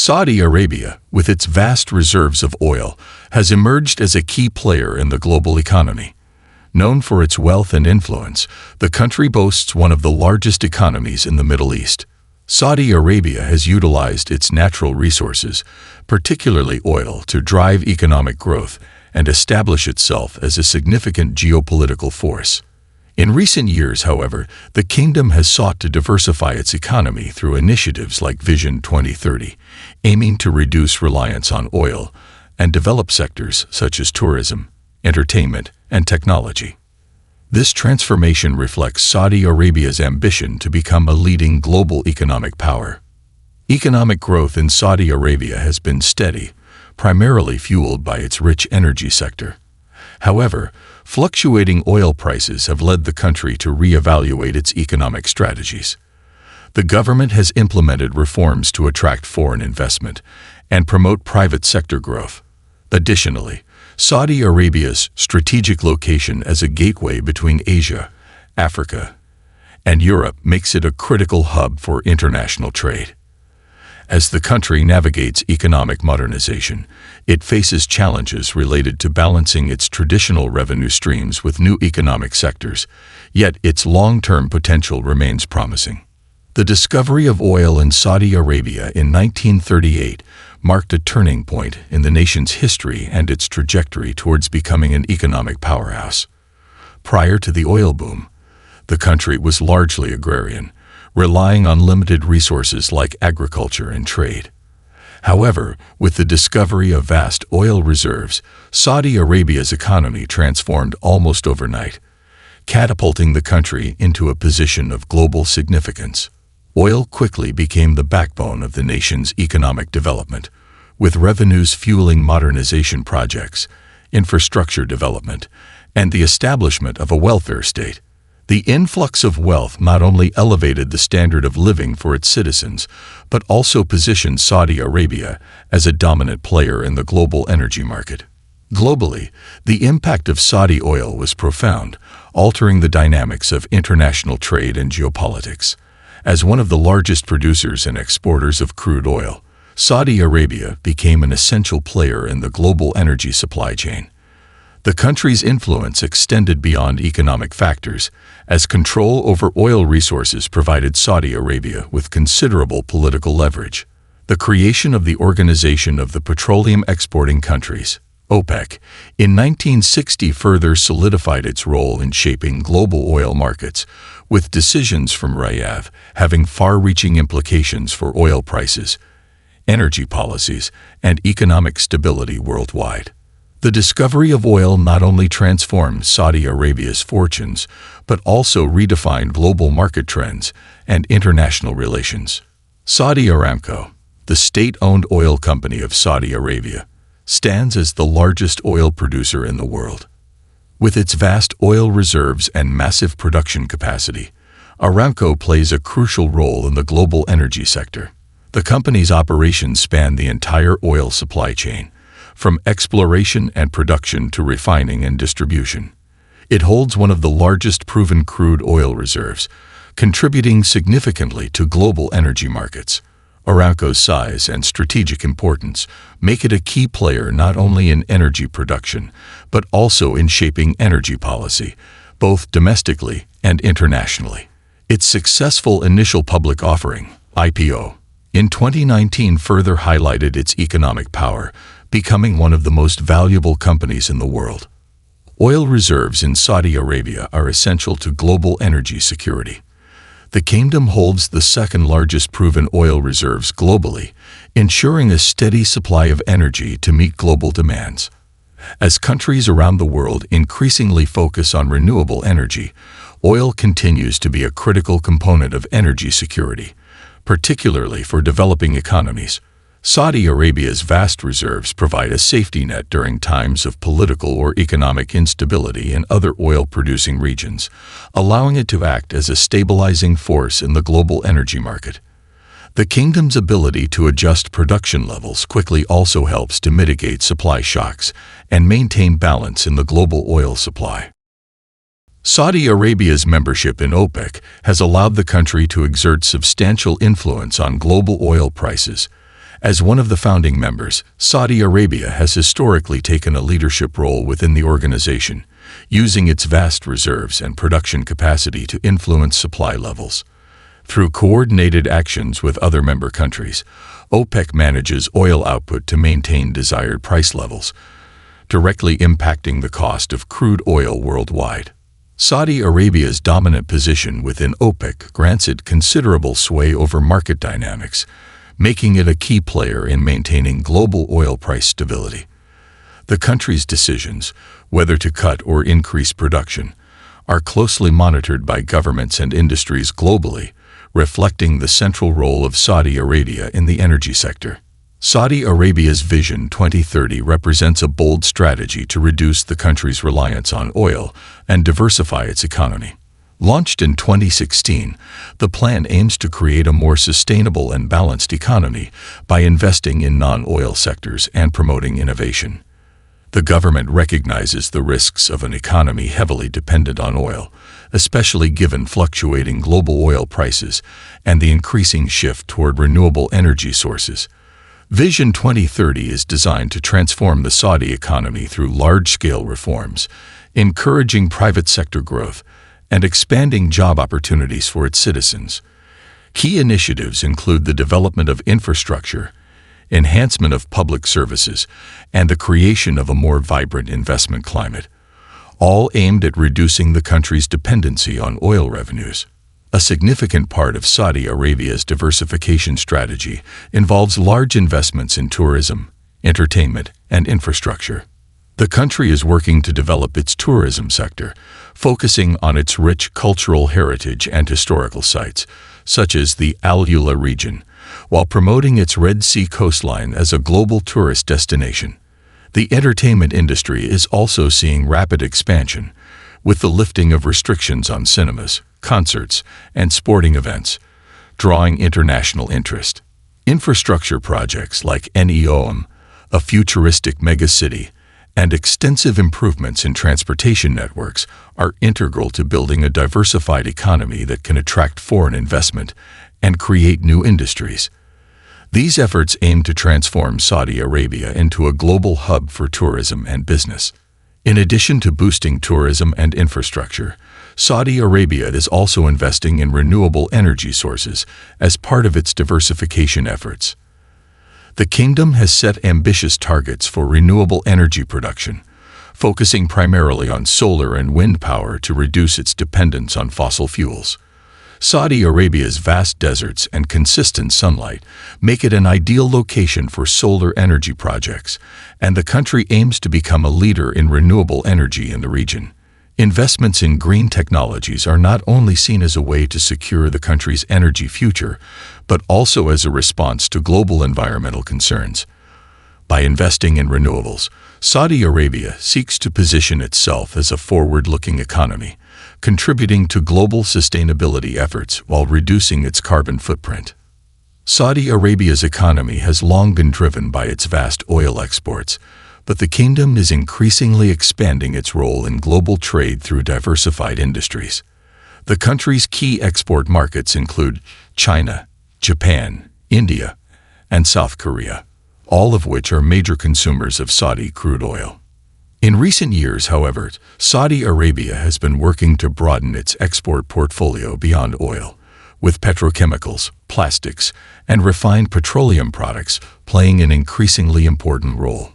Saudi Arabia, with its vast reserves of oil, has emerged as a key player in the global economy. Known for its wealth and influence, the country boasts one of the largest economies in the Middle East. Saudi Arabia has utilized its natural resources, particularly oil, to drive economic growth and establish itself as a significant geopolitical force. In recent years, however, the kingdom has sought to diversify its economy through initiatives like Vision 2030, aiming to reduce reliance on oil and develop sectors such as tourism, entertainment, and technology. This transformation reflects Saudi Arabia's ambition to become a leading global economic power. Economic growth in Saudi Arabia has been steady, primarily fueled by its rich energy sector. However, fluctuating oil prices have led the country to reevaluate its economic strategies. The government has implemented reforms to attract foreign investment and promote private sector growth. Additionally, Saudi Arabia's strategic location as a gateway between Asia, Africa, and Europe makes it a critical hub for international trade. As the country navigates economic modernization, it faces challenges related to balancing its traditional revenue streams with new economic sectors, yet its long-term potential remains promising. The discovery of oil in Saudi Arabia in 1938 marked a turning point in the nation's history and its trajectory towards becoming an economic powerhouse. Prior to the oil boom, the country was largely agrarian, relying on limited resources like agriculture and trade. However, with the discovery of vast oil reserves, Saudi Arabia's economy transformed almost overnight, catapulting the country into a position of global significance. Oil quickly became the backbone of the nation's economic development, with revenues fueling modernization projects, infrastructure development, and the establishment of a welfare state. The influx of wealth not only elevated the standard of living for its citizens, but also positioned Saudi Arabia as a dominant player in the global energy market. Globally, the impact of Saudi oil was profound, altering the dynamics of international trade and geopolitics. As one of the largest producers and exporters of crude oil, Saudi Arabia became an essential player in the global energy supply chain. The country's influence extended beyond economic factors, as control over oil resources provided Saudi Arabia with considerable political leverage. The creation of the Organization of the Petroleum Exporting Countries, OPEC, in 1960 further solidified its role in shaping global oil markets, with decisions from Riyadh having far-reaching implications for oil prices, energy policies, and economic stability worldwide. The discovery of oil not only transformed Saudi Arabia's fortunes, but also redefined global market trends and international relations. Saudi Aramco, the state-owned oil company of Saudi Arabia, stands as the largest oil producer in the world. With its vast oil reserves and massive production capacity, Aramco plays a crucial role in the global energy sector. The company's operations span the entire oil supply chain, from exploration and production to refining and distribution. It holds one of the largest proven crude oil reserves, contributing significantly to global energy markets. Aramco's size and strategic importance make it a key player not only in energy production, but also in shaping energy policy, both domestically and internationally. Its successful initial public offering, IPO, in 2019 further highlighted its economic power, becoming one of the most valuable companies in the world. Oil reserves in Saudi Arabia are essential to global energy security. The kingdom holds the second-largest proven oil reserves globally, ensuring a steady supply of energy to meet global demands. As countries around the world increasingly focus on renewable energy, oil continues to be a critical component of energy security, particularly for developing economies. Saudi Arabia's vast reserves provide a safety net during times of political or economic instability in other oil-producing regions, allowing it to act as a stabilizing force in the global energy market. The kingdom's ability to adjust production levels quickly also helps to mitigate supply shocks and maintain balance in the global oil supply. Saudi Arabia's membership in OPEC has allowed the country to exert substantial influence on global oil prices, As one of the founding members, Saudi Arabia has historically taken a leadership role within the organization, using its vast reserves and production capacity to influence supply levels. Through coordinated actions with other member countries, OPEC manages oil output to maintain desired price levels, directly impacting the cost of crude oil worldwide. Saudi Arabia's dominant position within OPEC grants it considerable sway over market dynamics, making it a key player in maintaining global oil price stability. The country's decisions, whether to cut or increase production, are closely monitored by governments and industries globally, reflecting the central role of Saudi Arabia in the energy sector. Saudi Arabia's Vision 2030 represents a bold strategy to reduce the country's reliance on oil and diversify its economy. Launched in 2016, the plan aims to create a more sustainable and balanced economy by investing in non-oil sectors and promoting innovation. The government recognizes the risks of an economy heavily dependent on oil, especially given fluctuating global oil prices and the increasing shift toward renewable energy sources. Vision 2030 is designed to transform the Saudi economy through large-scale reforms, encouraging private sector growth, and expanding job opportunities for its citizens. Key initiatives include the development of infrastructure, enhancement of public services, and the creation of a more vibrant investment climate, all aimed at reducing the country's dependency on oil revenues. A significant part of Saudi Arabia's diversification strategy involves large investments in tourism, entertainment, and infrastructure. The country is working to develop its tourism sector, focusing on its rich cultural heritage and historical sites, such as the Al-Ula region, while promoting its Red Sea coastline as a global tourist destination. The entertainment industry is also seeing rapid expansion, with the lifting of restrictions on cinemas, concerts, and sporting events, drawing international interest. Infrastructure projects like NEOM, a futuristic megacity, and extensive improvements in transportation networks are integral to building a diversified economy that can attract foreign investment and create new industries. These efforts aim to transform Saudi Arabia into a global hub for tourism and business. In addition to boosting tourism and infrastructure, Saudi Arabia is also investing in renewable energy sources as part of its diversification efforts. The kingdom has set ambitious targets for renewable energy production, focusing primarily on solar and wind power to reduce its dependence on fossil fuels. Saudi Arabia's vast deserts and consistent sunlight make it an ideal location for solar energy projects, and the country aims to become a leader in renewable energy in the region. Investments in green technologies are not only seen as a way to secure the country's energy future, but also as a response to global environmental concerns. By investing in renewables, Saudi Arabia seeks to position itself as a forward-looking economy, contributing to global sustainability efforts while reducing its carbon footprint. Saudi Arabia's economy has long been driven by its vast oil exports, but the kingdom is increasingly expanding its role in global trade through diversified industries. The country's key export markets include China, Japan, India, and South Korea, all of which are major consumers of Saudi crude oil. In recent years, however, Saudi Arabia has been working to broaden its export portfolio beyond oil, with petrochemicals, plastics, and refined petroleum products playing an increasingly important role.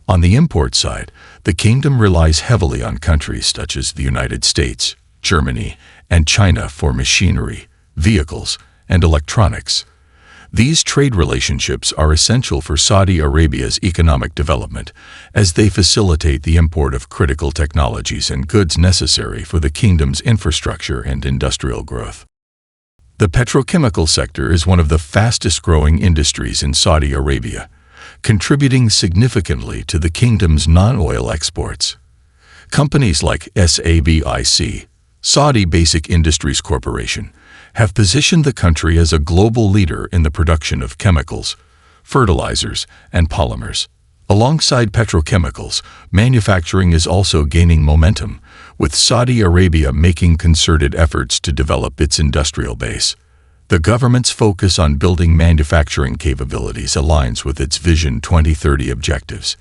On the import side, the kingdom relies heavily on countries such as the United States, Germany, and China for machinery, vehicles, and electronics. These trade relationships are essential for Saudi Arabia's economic development, as they facilitate the import of critical technologies and goods necessary for the kingdom's infrastructure and industrial growth. The petrochemical sector is one of the fastest-growing industries in Saudi Arabia, contributing significantly to the kingdom's non-oil exports. Companies like SABIC, Saudi Basic Industries Corporation, have positioned the country as a global leader in the production of chemicals, fertilizers, and polymers. Alongside petrochemicals, manufacturing is also gaining momentum, with Saudi Arabia making concerted efforts to develop its industrial base. The government's focus on building manufacturing capabilities aligns with its Vision 2030 objectives,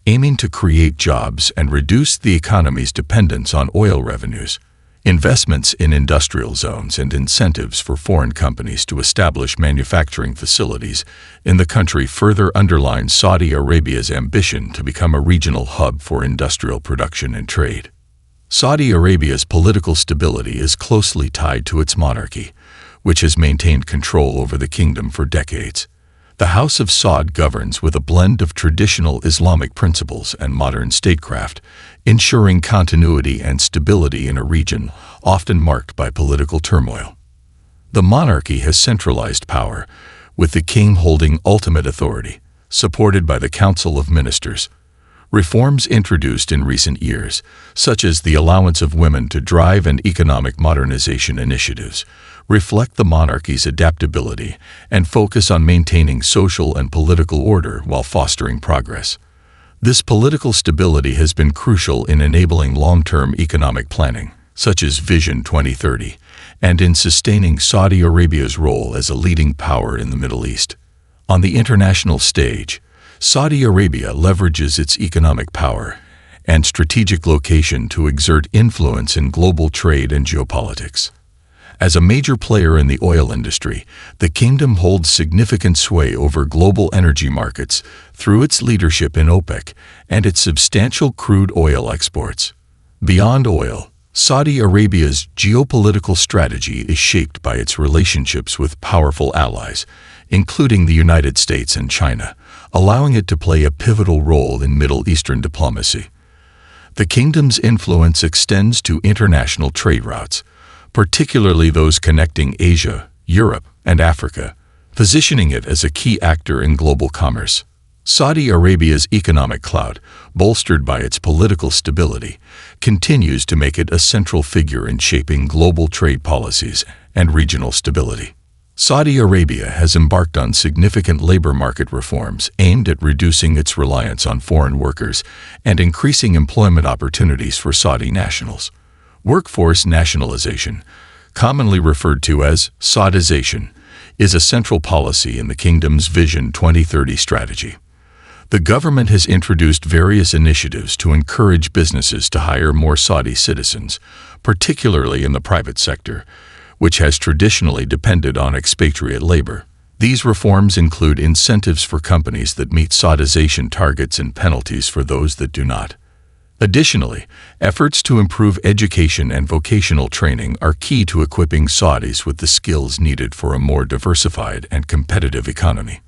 aiming to create jobs and reduce the economy's dependence on oil revenues. Investments in industrial zones and incentives for foreign companies to establish manufacturing facilities in the country further underline Saudi Arabia's ambition to become a regional hub for industrial production and trade. Saudi Arabia's political stability is closely tied to its monarchy, which has maintained control over the kingdom for decades. The House of Saud governs with a blend of traditional Islamic principles and modern statecraft, ensuring continuity and stability in a region often marked by political turmoil. The monarchy has centralized power, with the king holding ultimate authority, supported by the Council of Ministers. Reforms introduced in recent years, such as the allowance of women to drive and economic modernization initiatives, reflect the monarchy's adaptability and focus on maintaining social and political order while fostering progress. This political stability has been crucial in enabling long-term economic planning, such as Vision 2030, and in sustaining Saudi Arabia's role as a leading power in the Middle East. On the international stage, Saudi Arabia leverages its economic power and strategic location to exert influence in global trade and geopolitics. As a major player in the oil industry, the kingdom holds significant sway over global energy markets through its leadership in OPEC and its substantial crude oil exports. Beyond oil, Saudi Arabia's geopolitical strategy is shaped by its relationships with powerful allies, including the United States and China, allowing it to play a pivotal role in Middle Eastern diplomacy. The kingdom's influence extends to international trade routes, particularly those connecting Asia, Europe, and Africa, positioning it as a key actor in global commerce. Saudi Arabia's economic clout, bolstered by its political stability, continues to make it a central figure in shaping global trade policies and regional stability. Saudi Arabia has embarked on significant labor market reforms aimed at reducing its reliance on foreign workers and increasing employment opportunities for Saudi nationals. Workforce nationalization, commonly referred to as Saudization, is a central policy in the kingdom's Vision 2030 strategy. The government has introduced various initiatives to encourage businesses to hire more Saudi citizens, particularly in the private sector, which has traditionally depended on expatriate labor. These reforms include incentives for companies that meet Saudization targets and penalties for those that do not. Additionally, efforts to improve education and vocational training are key to equipping Saudis with the skills needed for a more diversified and competitive economy.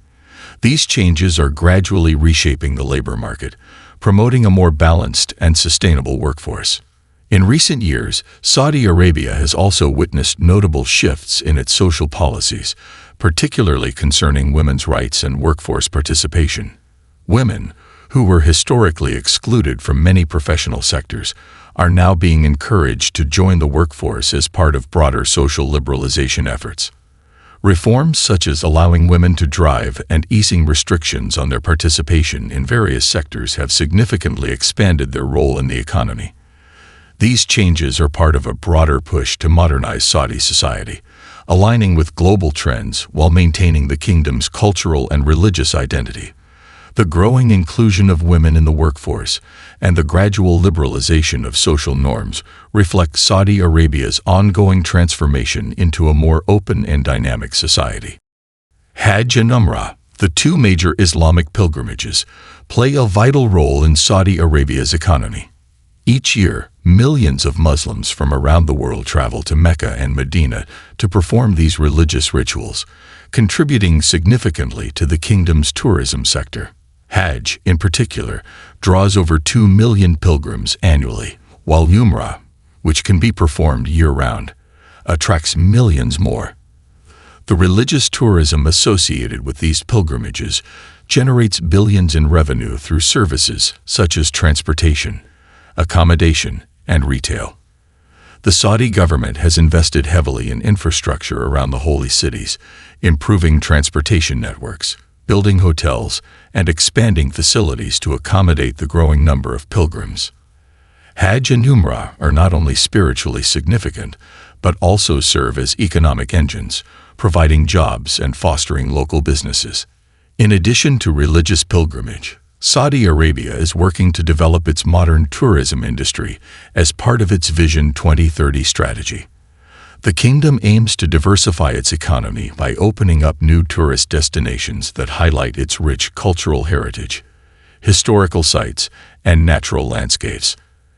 These changes are gradually reshaping the labor market, promoting a more balanced and sustainable workforce. In recent years, Saudi Arabia has also witnessed notable shifts in its social policies, particularly concerning women's rights and workforce participation. Women, who were historically excluded from many professional sectors, are now being encouraged to join the workforce as part of broader social liberalization efforts. Reforms such as allowing women to drive and easing restrictions on their participation in various sectors have significantly expanded their role in the economy. These changes are part of a broader push to modernize Saudi society, aligning with global trends while maintaining the kingdom's cultural and religious identity. The growing inclusion of women in the workforce and the gradual liberalization of social norms reflect Saudi Arabia's ongoing transformation into a more open and dynamic society. Hajj and Umrah, the two major Islamic pilgrimages, play a vital role in Saudi Arabia's economy. Each year, millions of Muslims from around the world travel to Mecca and Medina to perform these religious rituals, contributing significantly to the kingdom's tourism sector. Hajj, in particular, draws over 2 million pilgrims annually, while Umrah, which can be performed year-round, attracts millions more. The religious tourism associated with these pilgrimages generates billions in revenue through services such as transportation, accommodation, and retail. The Saudi government has invested heavily in infrastructure around the holy cities, improving transportation networks, building hotels, and expanding facilities to accommodate the growing number of pilgrims. Hajj and Umrah are not only spiritually significant, but also serve as economic engines, providing jobs and fostering local businesses. In addition to religious pilgrimage, Saudi Arabia is working to develop its modern tourism industry as part of its Vision 2030 strategy. The kingdom aims to diversify its economy by opening up new tourist destinations that highlight its rich cultural heritage, historical sites, and natural landscapes.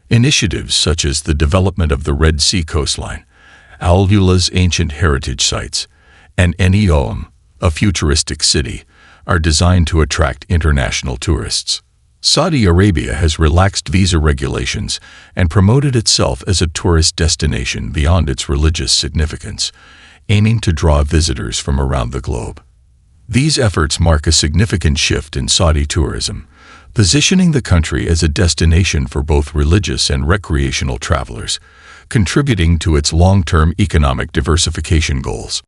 Initiatives such as the development of the Red Sea coastline, Al Ula's ancient heritage sites, and Neom, a futuristic city, are designed to attract international tourists. Saudi Arabia has relaxed visa regulations and promoted itself as a tourist destination beyond its religious significance, aiming to draw visitors from around the globe. These efforts mark a significant shift in Saudi tourism, positioning the country as a destination for both religious and recreational travelers, contributing to its long-term economic diversification goals.